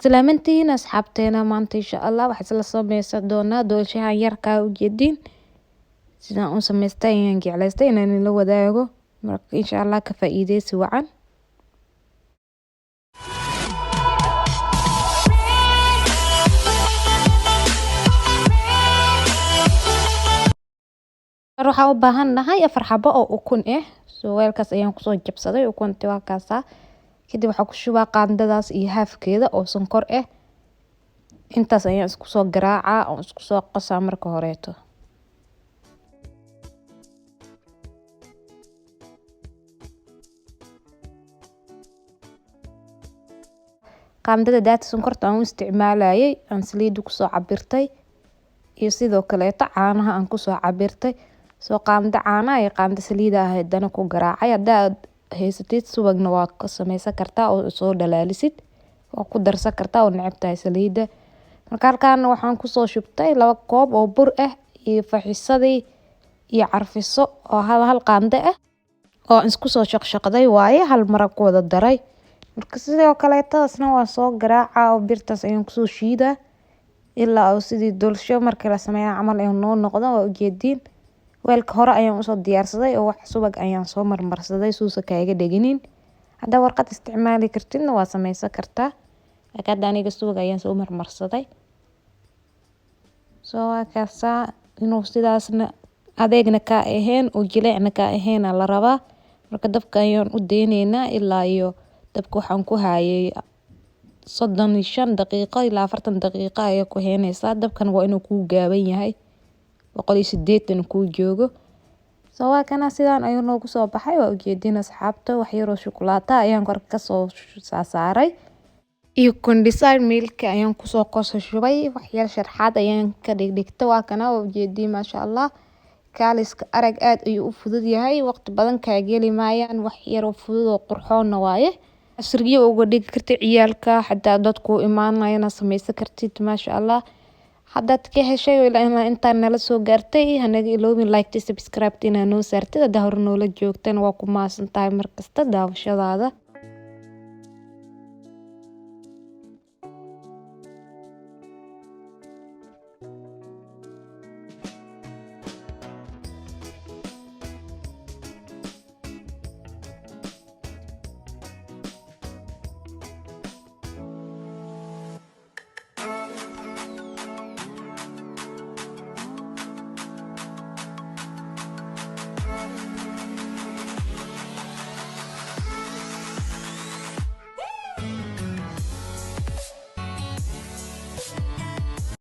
Salaamantiin asxaabteena maanta insha Allah waxaan isla sameysan doonaa doolshaha yarka u jeedin sidaan u sameystay ayaan jeclaystay inaan la wadaago marka insha Allah ka faa'iideysi wacan. Waxaan u baahanahay 4 xabo oo ukun weelkaas ayaan kusoo jabsaday ukunta waa kaasa kadib waxaan ku shubaa qaandadaas iyo haafkeeda oo sonkor intaas ayaan isku soo garaacaa oo isku soo qasaa marka horeeto. qaandada daata sonkorta aan u isticmaalayay aan saliid ku soo cabirtay iyo sidoo kale caanaha aan ku soo cabirtay soo qaanda caanaha iyo qaanda saliid dana ku garaacay hadaad haysatid subagna waa ka sameysan kartaa oo soo dhalaalisid waa ku darsan kartaa oo necebtahay saliida. Marka halkaan waxaan ku soo shubtay 2 koob oo bur iyo faxisadii iyo carfiso oo hal qaanda oo isku soo shaqshaqday waaye hal mar ku wada daray. Marka sidoo kale taasna waa soo garaaca oo birtaas ayaan ku soo shiidaa ilaa oo sidii doolsho markii la sameeyo camal ay noo noqdo oo ujeedin. Weelka hore ayaan u soo diyaarsaday oo wax subag ayaan soo marmarsaday suusa kaaga dhiginin. Hadda warqad isticmaali kartidna waa sameysan kartaa. Laakiin aniga subag ayaan soo marmarsaday. Soo kaasa inuu sidaasna adeegna ka ahayn oo jileecna ka ahayn la rabaa. Marka dabka ayaan u deynaynaa ilaa iyo dabka waxaan ku hayay 35 daqiiqo ilaa 40 daqiiqo ayaa ku heynaysaa. Dabkan waa inuu ku gaaban yahay 180 ku joogo. Soo kana sidaan ayuu noogu soo baxay waa ujeedin asxaabta wax yar oo shukulaato ayaan kor ka soo saaray iyo condensed milk ayaan ku soo shubay wax yar sharxaad ayaan ka dhigtay waa kana waa ujeedin maasha Allah kaaliska arag aad ayuu u fudud yahay waqti badan ka geli maayaan wax yar oo fudud oo qurxoon waaye. Asriyo uga dhigi kartid ciyaalka hadaa dadku imaanayna sameysan kartid maasha Allah. Haddaad ka heshay ilaa inta nala soo gaartay hanaga iloobin like subscribe inaa noo saartid hadaa hore noola joogtaan waa ku maasantahay markasta daawashadaada.